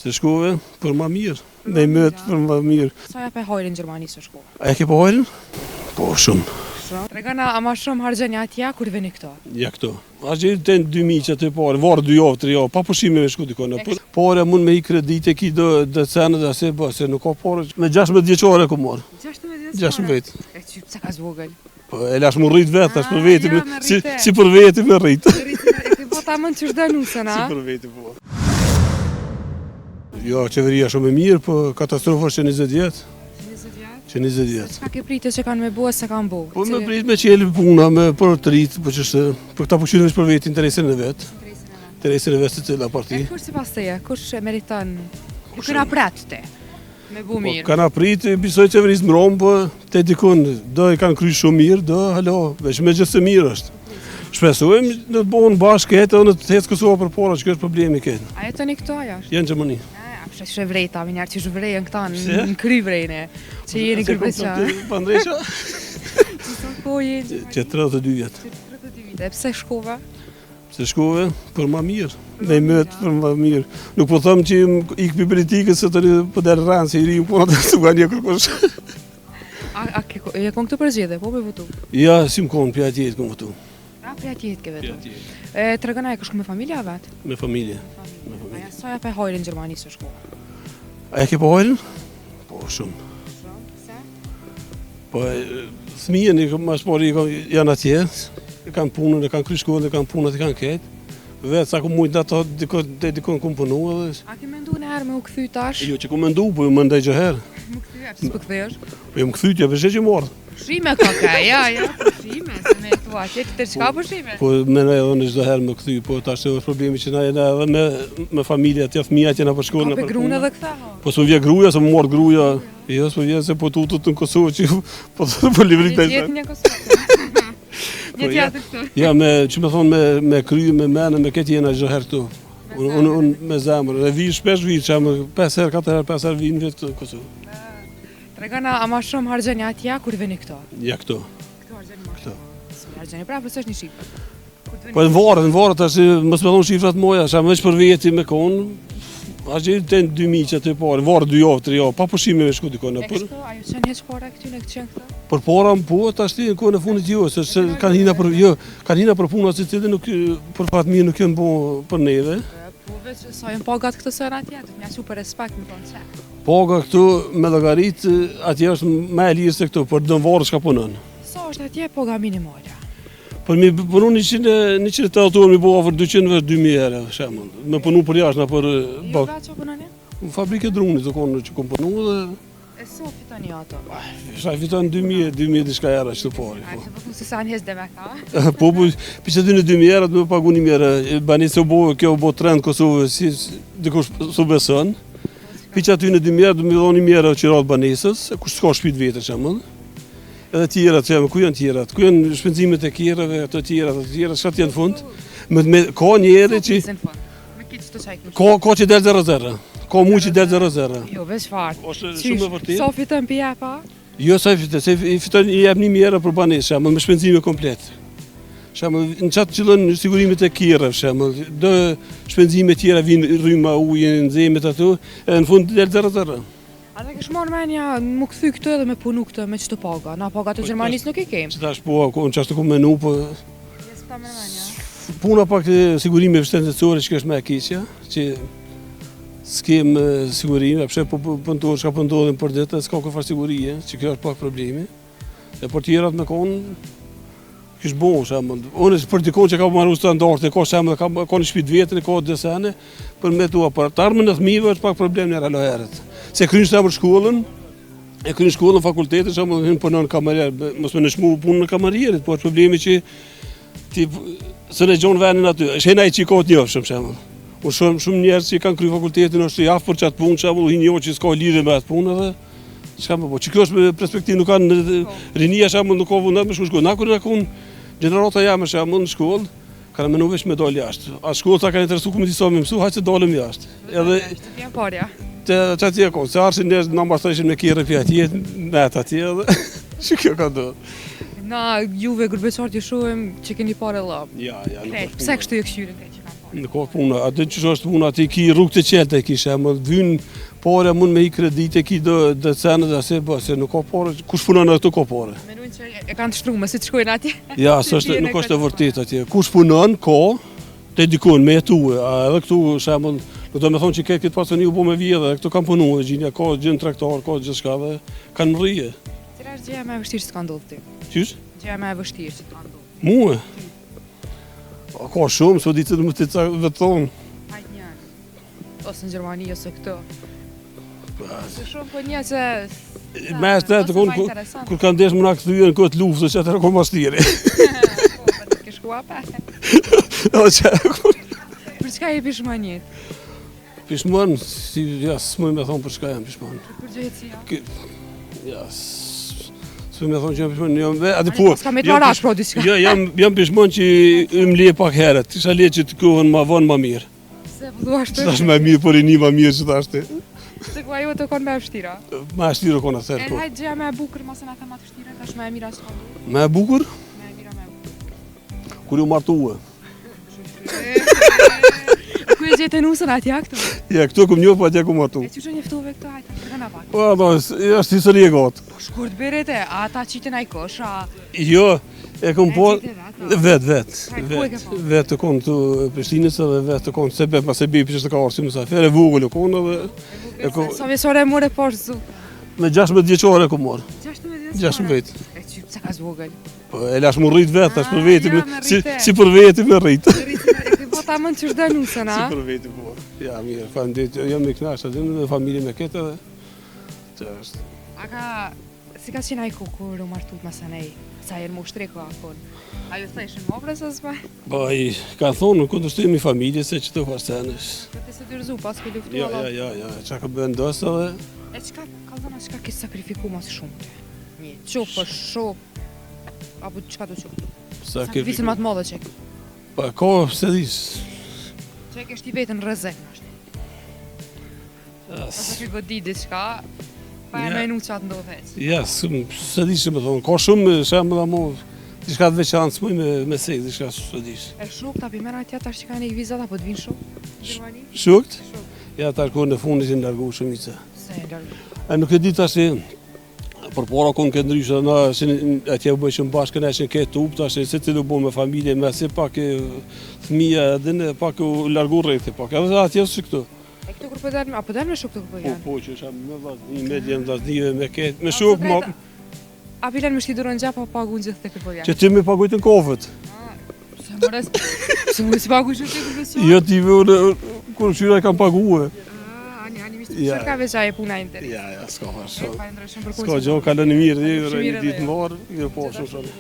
Se shkove për ma mirë, me mëtë për ma mirë. Sa ja pe hajrin në Gjermani së shkove? A e ke po hajrin? Po, shumë. Tregana ama shumë harxheni atje kur vini këto? Ja këto. A gjithë të në 2000 që të pare, varë 2 javë, 3 javë, pa pushime me shku dikone. Pare mund me i kredite ki dhe cenë dhe se bë, se nuk ka pare. Me 16 vjeqare ku marë. 16 16 vetë. E që pëse ka zvogël? Po, e lash mu rritë vetë, tash për veti, si për veti me rritë. E ti po ta mund që shda nusën, a? Si për veti, po. Jo, qeveria shumë e mirë, po katastrofa është që 20 vjetë. 20 vjetë. Ka ke pritë që kanë me bua se kanë bu? Po me pritë me qelë puna, me për të rritë, po që është, për këta pushirën është për vetë interesin e vetë. Interesin e vetë të cila parti. E kush si pas teje, kush e meriton, ju këna pratë te, me bu mirë? Po kanë pritë, bisoj qeverisë më romë, po te dikun, do i kanë kry shumë mirë, do, halo, veç me gjithë se mirë është. Shpesojmë në të bohën bashkë këtë, në të hecë Kosova për para, që kjo është problemi këtë. A jetoni këto ajo? Janë Gjermani. Apështë është vrejta, minjarë që është vrejën këta në kry vrejne, që jeni kërbeqa. Pandresha? Po jeni? Që 32 vjetë. 32 vite, pse shkove? Se shkove për ma mirë, me mëtë për ma mirë. Nuk po thëmë që i këpi politikës se të një për derë rranë, se i ri po në të nga një kërkosh. A e kon këtë përzgjede, po me votu? Ja, si më konë, pja tjetë këmë votu. A, pja tjetë ke vetu? Të regëna e këshku me familja vetë? Me familje. Aja, sa ja pe hajrin në Gjermani së shkove? A e ke po hajrin? Po, shumë. Se? Po, thmijën i më shpori janë atje, e kanë punën, e kanë kry shkollën, e kanë punët, e kanë ketë. Vetë sa ku mujtë ato, dikon ku më punu edhe. A ke mendu në herë me u këthy tash? Jo që ku mendu, po ju më ndaj gjë herë. Më këthy, a pësë për këthysh? Po ju më këthytja, përshë që morë. Shime ka ja, shime, se me këtu atje, që të qka për shime? Po me në edhe në çdo herë më këthy, po tash është problemi që na jena edhe me familja atje, fëmijat jena për shkollën. Ka pe grunë edhe këta, ho? Po s'më vje gruja, s'më morë gruja. Jo, s'më vje se po tutut në Kosovë që po livrit e Jetë një Kosovë. Një tjatë këtu. Ja, që me thonë me kry, me menë, me këtë jena çdo herë këtu. Unë me zemër, e vi shpesh vi, që më 5 herë, 4 herë, 5 herë vi në vetë Kosovë. Tregana ama shumë harxheni atje kur vini këto? Ja, këto. Këto harxheni ma shumë? Si harxheni, pra përse është një shifër? Po në varë, tash mos me thonë shifrat moja, që më veç për veti me konë, a gjithë të në 2000 që të pare, varë 2 javë, 3 javë, pa pushime me shku dikone. E kështu, a ju qenë heq para këtyne këtë qenë këta? Për para më po, tash ti në kone fundit jo, se kanë hina për puna që cilë nuk, për fatë mirë nuk jënë bo për neve. Po veç, sa jënë pagat këtë sërë atje, të mja su për respekt më tonë që. Paga këtu me llogarit atje është më e lirë se këtu, për dënë varë shka punën. Sa është atje paga minimale? Për mi punu 100 autor mi bo për 200 vesh 2000 herë, shemë. Me punu për jashtë na për Jo vetë që punën e? Në fabrike drunit të konë që kom punu dhe... E so fitoni ato? Shaj fiton 2000 diçka herë që të pari. A që përku se sa njës dhe me ka? Po, për që ty në 2000 herë të me pagu një mjerë. Bani se kjo bo trend Kosovë, si dikush su beson. Për që aty në 2000 herë të me dhoni mjerë që ratë banesës, kush s'ka shpit vete që mënë. Edhe tjerat që ku janë tjerat? Ku janë shpenzimet e kjerave, ato tjerat, shka tjenë fund? Ka njeri që... Ka që delë 0-0. Ka mu që delë 0-0. Jo, veç fartë. Është shumë e vërtet. Sa fitën për jepa? Jo, sa fitën, se fitën i jep një mjera për banesë, shemë, me shpenzime komplet. Shemë, në qatë qëllën sigurimet e kjerave, shemë, do shpenzime tjera vinë rryma ujë, në zemet ato, edhe në fund delë 0-0. A dhe kësh marrë menja më këthy këtë edhe me punu këtë me qëtë paga? Na paga të Gjermanis nuk i kemë? Që tash po, në qashtë të ku menu, po... Jesë ta me menja? Puna pak të sigurime shtendecore që është me e keqja, që s'kem sigurime, apshe po pëntohet, shka pëntohet për ditë, s'ka kërfar sigurie, që kjo është pak problemi. E për tjerat me konë, kështë bon, shemë. Unë për dikon që ka marru standarte, ka shemë, ka një shpit vetën, ka desene, për me tu aparatarme në thmive është pak problem një raloherët. Se krynë shta për shkollën, e krynë shkollën, fakultetet, shemë, hynë përnë në kamarjerë, mos me nëshmu punë në kamarjerit, po është problemi që së në gjonë venin aty, shena i që i ka të njëfë, shemë. Shumë njerës që i kanë kry fakultetin, është i afë për qatë punë, shemë, hi njohë që s'ka lidhe me atë punë edhe, shka me po, që kjo është me perspektivë, nuk kanë rinia, shemë, nuk ka vundat me shku. Na kërë në kun generata jame, shemë, në shkollë, kanë menu vesh me dalë jashtë. A shkollë ta kanë interesu këmë disa me mësu, hajtë se dalëm jashtë. Edhe... Që atje konë, se arshën njerës në ambashtreshin me kjerë për atje, net atje edhe, që kjo ka do. Na juve gërbeqartë ju shohem që keni pare labë. Ja, nuk është pse kështu ju këshyrin te që kanë Në ka puna, atë që është puna, atë ki rrugë të qelta i kishe, më dhyn pare mund me i kredite, ki dhe cenë dhe se se nuk ka pare, kush punon në këtu ka pare. Menojnë që e kanë të shtrume, si të shkojnë atje? Ja, nuk është e vërtet atje. Kush punon, ka, te dikon me jetue, a edhe këtu shembull, do të më thonë që këtë pasoni u bo me vjedhe, këtu kam punu, gjinja ka gjën traktor, ka gjithë shka dhe kanë mrije. Cila është gjëja më e vështirë që të ka ndodhur ti? Qysh? Gjëja më e vështirë që të ka ndodhur? Muë? Ka shumë, s'po di të më të vetë thonë. Hajt një. Ose në Gjermani, ose këtu. Se shumë po një që... Me është të kur kanë desh më nga këthyre në këtë luftë, që atër ko mastiri. Po, të ke shku ape? Për çka je pishmanit? Pishman, si, ja, s'moj me thonë për çka jam pishman. Për gjëhetësia? Ja, s'moj me thonë që jam pishman, jam ve, atë Po, s'ka me të arash, pro, diçka. Ja, jam pishman që më le pak herët, isha le që të kohën ma vonë ma mirë. Se vëdua Që tash me mirë, por i një ma mirë që tash të. Se ku ajo të konë me vështira? Ma shtiro kona thërë, E po. hajt gjëja me e bukur, mos e na thema të vështira, tash me e mira s'ka ndodhur. Me e bukur, Me e mira me e bukur. kur ju martuë. Ku e gjetë nusën atja këtu? Ja, këtu këm njohë, po atje ku martu. E që që njëftuve këtu, hajta, përgëna pak. Po, do, është histori e gatë. Shkurt beret e, a ta qitën a i kosh, a... Jo, e kom po, vetë, Hajt, ku e ke po? vetë të konë të Prishtinës edhe vetë të konë sebe, pas e bipi që të ka orë si mësafer, e vogël e konë edhe... Sa vjesore e more poshtë zu? Me 16 vjeqare ku morë, 16 16. E që sa ka zvogël? Po, e lash më rritë vetë, tash për veti, ja, me rritë. si për veti me rritë. E ke po ta mënd që shda nusën, a? Si për veti, po. Ja, mirë, falemderit, jam me knasht atë dhe familje me këtë edhe... Që është... A ka... Si ka qenë a i kur u martut masë nej? Sa jenë mu shtreku akon? A ju thejshin mobrës o s'ma? Po, i ka thonë në kundërshtim i familje se që të farsenësh. Këtë se dyrzu, pas ke luftu Ja, që ka bëndosë edhe... E qka, kalzana, qka ke sakrifiku mas shumë të? Një, qopë për shopë, apo qka do qopë? Sakrificin ma të modhe që e ke? Pa, ka, se dis. Që e ke shti vetën rëzek, në ashtë? Ose ke godit diçka, pa e menu qatë ndodhet? Ja, se dis që me thonë, ka shumë shemë dhe mo, diçka të veçanë, s'moj me sejtë, diçka se dis. E shok të apimera atja tash që ka një vizat, apo të vinë shok? Në Gjermani? Shukt? Shok. Ja, tash kohë në fundit që në largu shumica. Se e lërgu. E nuk e di tash e, për para konë këtë ndryshë, na, atje u bëjshëm bashkë, ne që në këtë up, tash e se të lu bo me familje, me se pak e thmija edhe në pak u largu rejtë, pak, edhe atje së këtu. E këtu kur për apo dhe me shok të këpër janë? Po, që isha me vazhdi, me djenë vazhdive, me këtë, me shok, ma... A pilen me shtiduron gjapo pagu në gjithë të këpër janë? Që ti me pagujtë në kofët. Se mores, se mores pagu që të këpër Jo, ti vë, kur qyra kam paguë. Ani mishtë që ka veqa e puna interes. Ja, s'ka farë shumë. Falendroj shumë për S'ka gjo, kalën i mirë, Shumë dhe mirë një ditë dhe. më varë, jo po shumë shumë.